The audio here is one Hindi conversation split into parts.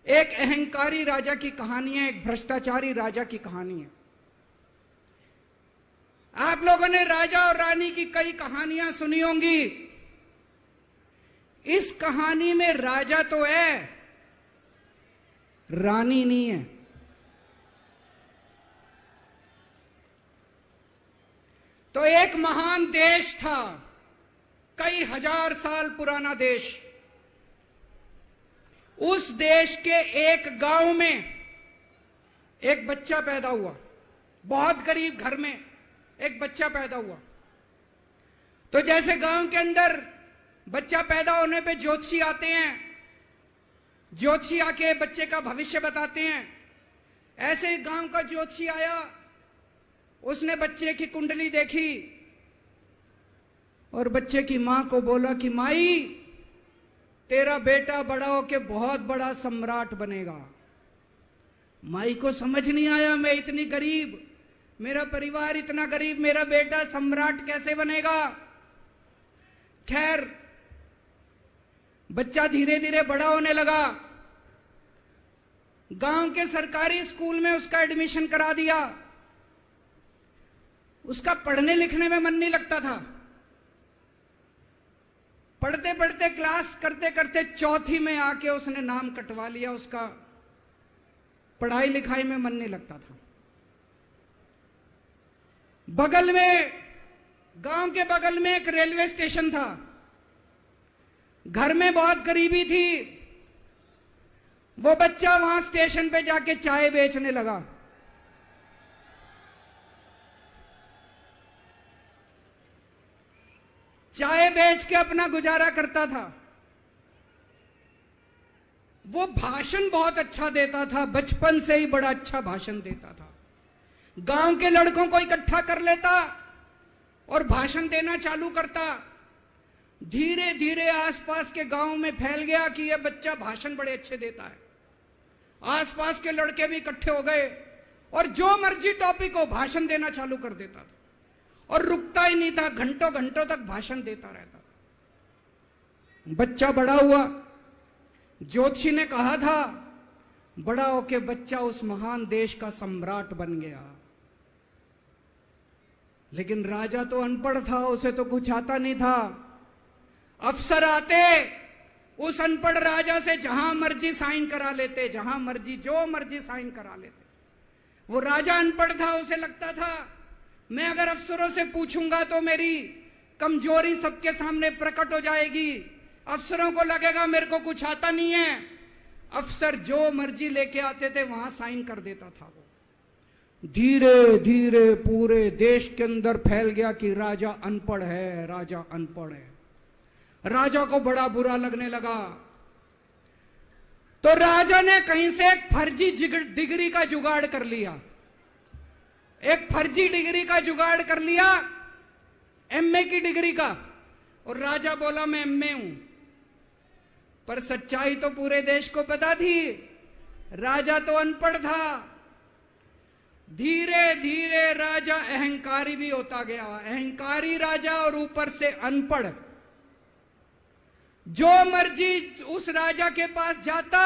एक अहंकारी राजा की कहानी है, एक भ्रष्टाचारी राजा की कहानी है। आप लोगों ने राजा और रानी की कई कहानियां सुनी होंगी। इस कहानी में राजा तो है, रानी नहीं है। तो एक महान देश था, कई हजार साल पुराना देश। उस देश के एक गांव में एक बच्चा पैदा हुआ, बहुत गरीब घर में एक बच्चा पैदा हुआ। तो जैसे गांव के अंदर बच्चा पैदा होने पे ज्योतिषी आते हैं, ज्योतिषी आके बच्चे का भविष्य बताते हैं, ऐसे ही गांव का ज्योतिषी आया। उसने बच्चे की कुंडली देखी और बच्चे की मां को बोला कि माई, तेरा बेटा बड़ा होके बहुत बड़ा सम्राट बनेगा। माई को समझ नहीं आया, मैं इतनी गरीब, मेरा परिवार इतना गरीब, मेरा बेटा सम्राट कैसे बनेगा। खैर, बच्चा धीरे धीरे बड़ा होने लगा। गांव के सरकारी स्कूल में उसका एडमिशन करा दिया। उसका पढ़ने लिखने में मन नहीं लगता था। पढ़ते पढ़ते, क्लास करते करते चौथी में आके उसने नाम कटवा लिया। उसका पढ़ाई लिखाई में मन नहीं लगता था। बगल में, गांव के बगल में एक रेलवे स्टेशन था। घर में बहुत गरीबी थी। वो बच्चा वहां स्टेशन पे जाके चाय बेचने लगा। चाय बेच के अपना गुजारा करता था। वो भाषण बहुत अच्छा देता था, बचपन से ही बड़ा अच्छा भाषण देता था। गांव के लड़कों को इकट्ठा कर लेता और भाषण देना चालू करता। धीरे धीरे आसपास के गांव में फैल गया कि यह बच्चा भाषण बड़े अच्छे देता है। आसपास के लड़के भी इकट्ठे हो गए और जो मर्जी टॉपिक हो भाषण देना चालू कर देता था और रुकता ही नहीं था, घंटों घंटों तक भाषण देता रहता। बच्चा बड़ा हुआ। ज्योतिषी ने कहा था बड़ा होके बच्चा उस महान देश का सम्राट बन गया। लेकिन राजा तो अनपढ़ था, उसे तो कुछ आता नहीं था। अफसर आते, उस अनपढ़ राजा से जहां मर्जी साइन करा लेते, जहां मर्जी जो मर्जी साइन करा लेते। वो राजा अनपढ़ था, उसे लगता था मैं अगर अफसरों से पूछूंगा तो मेरी कमजोरी सबके सामने प्रकट हो जाएगी। अफसरों को लगेगा मेरे को कुछ आता नहीं है। अफसर जो मर्जी लेके आते थे वहां साइन कर देता था। वो धीरे धीरे पूरे देश के अंदर फैल गया कि राजा अनपढ़ है, राजा अनपढ़ है। राजा को बड़ा बुरा लगने लगा। तो राजा ने कहीं से एक फर्जी डिग्री का जुगाड़ कर लिया। एक फर्जी डिग्री का जुगाड़ कर लिया, एमए की डिग्री का। और राजा बोला मैं एमए हूं। पर सच्चाई तो पूरे देश को पता थी, राजा तो अनपढ़ था। धीरे धीरे राजा अहंकारी भी होता गया। अहंकारी राजा और ऊपर से अनपढ़। जो मर्जी उस राजा के पास जाता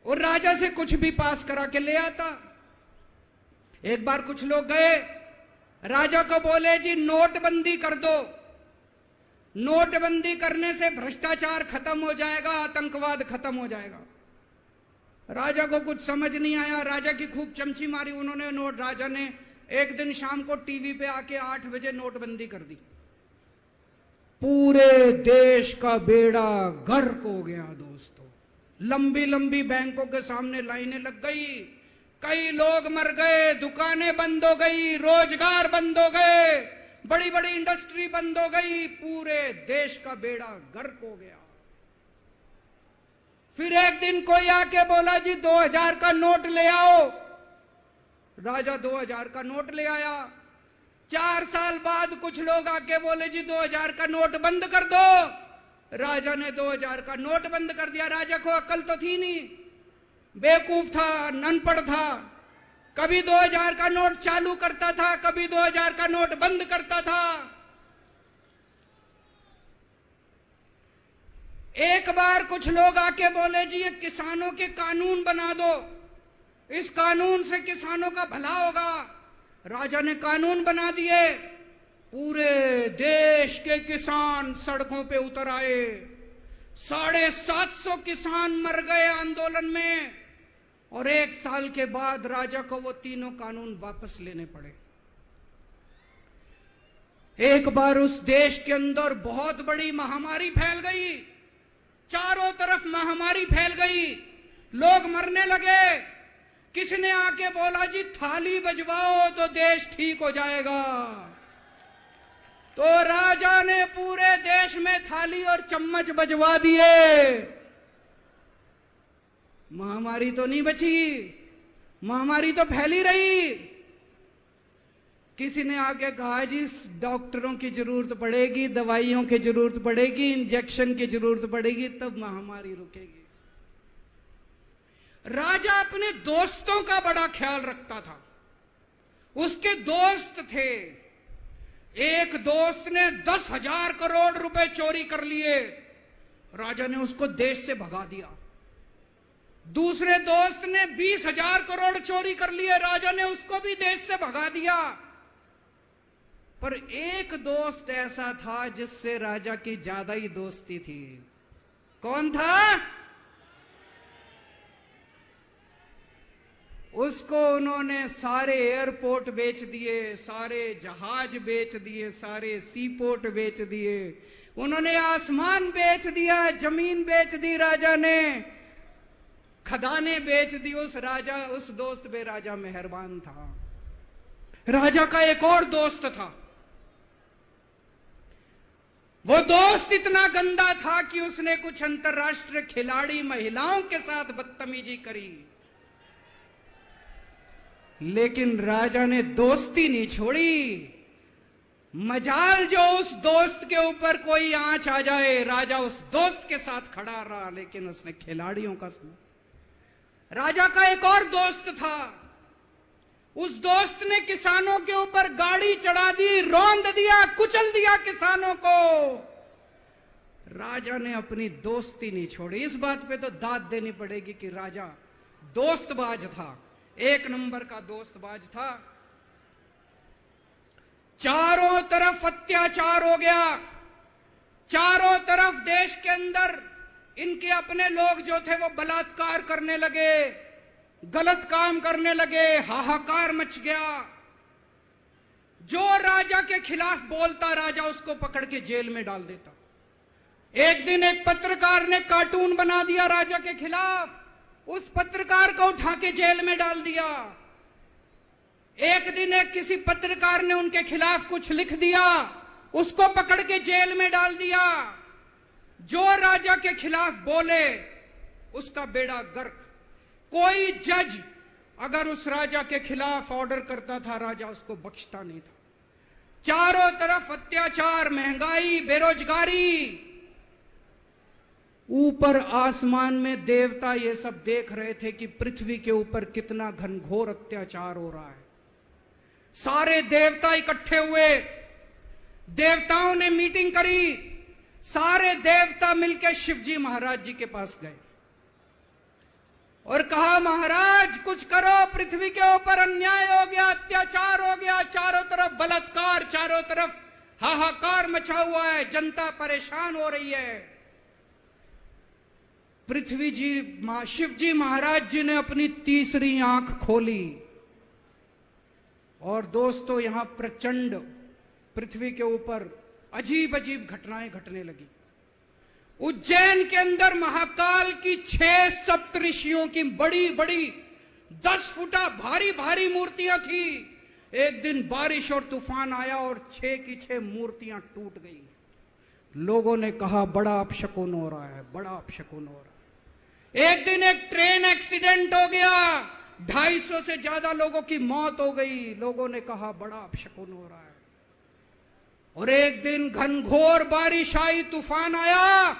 और राजा से कुछ भी पास करा के ले आता। एक बार कुछ लोग गए, राजा को बोले जी नोटबंदी कर दो। नोटबंदी करने से भ्रष्टाचार खत्म हो जाएगा, आतंकवाद खत्म हो जाएगा। राजा को कुछ समझ नहीं आया। राजा की खूब चमची मारी उन्होंने। राजा ने एक दिन शाम को टीवी पे आके 8 बजे नोटबंदी कर दी। पूरे देश का बेड़ा गर्क हो गया दोस्तों। लंबी लंबी बैंकों के सामने लाइनें लग गई। कई लोग मर गए, दुकानें बंद हो गई, रोजगार बंद हो गए, बड़ी बड़ी इंडस्ट्री बंद हो गई। पूरे देश का बेड़ा गर्क हो गया। फिर एक दिन कोई आके बोला जी 2000 का नोट ले आओ। राजा 2000 का नोट ले आया। 4 साल बाद कुछ लोग आके बोले जी 2000 का नोट बंद कर दो। राजा ने 2000 का नोट बंद कर दिया। राजा को अकल तो थी नहीं, बेवकूफ था, अनपढ़ था। कभी 2000 का नोट चालू करता था, कभी 2000 का नोट बंद करता था। एक बार कुछ लोग आके बोले जी ये किसानों के कानून बना दो, इस कानून से किसानों का भला होगा। राजा ने कानून बना दिए, पूरे देश के किसान सड़कों पे उतर आए। 750 किसान मर गए आंदोलन में, और 1 साल के बाद राजा को वो तीनों कानून वापस लेने पड़े। एक बार उस देश के अंदर बहुत बड़ी महामारी फैल गई, चारों तरफ महामारी फैल गई, लोग मरने लगे। किसी ने आके बोला जी थाली बजवाओ तो देश ठीक हो जाएगा। तो राजा ने पूरे देश में थाली और चम्मच बजवा दिए। महामारी तो नहीं बची, महामारी तो फैली रही। किसी ने आके कहा जी डॉक्टरों की जरूरत पड़ेगी, दवाइयों की जरूरत पड़ेगी, इंजेक्शन की जरूरत पड़ेगी, तब महामारी रुकेगी। राजा अपने दोस्तों का बड़ा ख्याल रखता था। उसके दोस्त थे। एक दोस्त ने 10,000 करोड़ रुपए चोरी कर लिए, राजा ने उसको देश से भगा दिया। दूसरे दोस्त ने 20,000 करोड़ चोरी कर लिए, राजा ने उसको भी देश से भगा दिया। पर एक दोस्त ऐसा था जिससे राजा की ज्यादा ही दोस्ती थी। कौन था? उसको उन्होंने सारे एयरपोर्ट बेच दिए, सारे जहाज बेच दिए, सारे सीपोर्ट बेच दिए, उन्होंने आसमान बेच दिया, जमीन बेच दी राजा ने, खदानें बेच दी। उस दोस्त पे राजा मेहरबान था। राजा का एक और दोस्त था। वो दोस्त इतना गंदा था कि उसने कुछ अंतर्राष्ट्रीय खिलाड़ी महिलाओं के साथ बदतमीजी करी, लेकिन राजा ने दोस्ती नहीं छोड़ी। मजाल जो उस दोस्त के ऊपर कोई आंच आ जाए, राजा उस दोस्त के साथ खड़ा रहा, लेकिन उसने खिलाड़ियों का सुना। राजा का एक और दोस्त था। उस दोस्त ने किसानों के ऊपर गाड़ी चढ़ा दी, रौंद दिया, कुचल दिया किसानों को। राजा ने अपनी दोस्ती नहीं छोड़ी। इस बात पे तो दाद देनी पड़ेगी कि राजा दोस्तबाज था, 1 नंबर का दोस्तबाज था। चारों तरफ अत्याचार हो गया, चारों तरफ देश के अंदर इनके अपने लोग जो थे वो बलात्कार करने लगे, गलत काम करने लगे, हाहाकार मच गया। जो राजा के खिलाफ बोलता, राजा उसको पकड़ के जेल में डाल देता। एक दिन एक पत्रकार ने कार्टून बना दिया राजा के खिलाफ, उस पत्रकार को उठा के जेल में डाल दिया। एक दिन एक किसी पत्रकार ने उनके खिलाफ कुछ लिख दिया, उसको पकड़ के जेल में डाल दिया। जो राजा के खिलाफ बोले उसका बेड़ा गर्क। कोई जज अगर उस राजा के खिलाफ ऑर्डर करता था, राजा उसको बख्शता नहीं था। चारों तरफ अत्याचार, महंगाई, बेरोजगारी। ऊपर आसमान में देवता ये सब देख रहे थे कि पृथ्वी के ऊपर कितना घनघोर अत्याचार हो रहा है। सारे देवता इकट्ठे हुए, देवताओं ने मीटिंग करी। सारे देवता मिलकर शिवजी महाराज जी के पास गए और कहा, महाराज कुछ करो, पृथ्वी के ऊपर अन्याय हो गया, अत्याचार हो गया, चारों तरफ बलात्कार, चारों तरफ हाहाकार मचा हुआ है, जनता परेशान हो रही है। पृथ्वी जी, शिवजी महाराज जी ने अपनी तीसरी आंख खोली और दोस्तों यहां प्रचंड पृथ्वी के ऊपर अजीब अजीब घटनाएं घटने लगी। उज्जैन के अंदर महाकाल की 6 सप्तऋषियों की बड़ी बड़ी 10 फुटा भारी भारी मूर्तियां थी। एक दिन बारिश और तूफान आया और 6 की 6 मूर्तियां टूट गई। लोगों ने कहा बड़ा अपशकुन हो रहा है, बड़ा अपशकुन हो रहा है। एक दिन एक ट्रेन एक्सीडेंट हो गया, 250 से ज्यादा लोगों की मौत हो गई। लोगों ने कहा बड़ा अपशकुन हो रहा है। और एक दिन घनघोर बारिश आई, तूफान आया,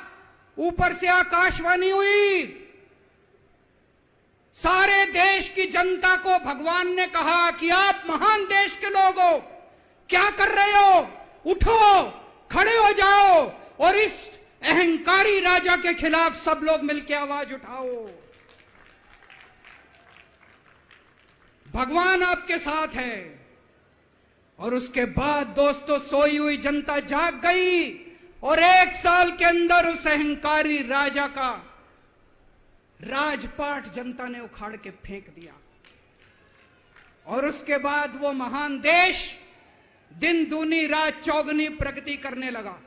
ऊपर से आकाशवाणी हुई। सारे देश की जनता को भगवान ने कहा कि आप महान देश के लोग हो, क्या कर रहे हो, उठो, खड़े हो जाओ और इस अहंकारी राजा के खिलाफ सब लोग मिलकर आवाज उठाओ। भगवान आपके साथ है। और उसके बाद दोस्तों, सोई हुई जनता जाग गई और 1 साल के अंदर उस अहंकारी राजा का राजपाट जनता ने उखाड़ के फेंक दिया। और उसके बाद वो महान देश दिन दूनी रात चौगुनी प्रगति करने लगा।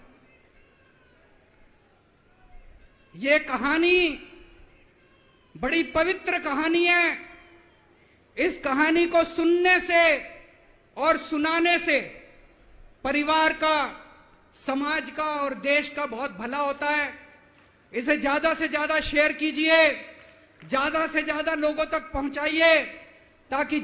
ये कहानी बड़ी पवित्र कहानी है। इस कहानी को सुनने से और सुनाने से परिवार का, समाज का और देश का बहुत भला होता है। इसे ज्यादा से ज्यादा शेयर कीजिए, ज्यादा से ज्यादा लोगों तक पहुंचाइए ताकि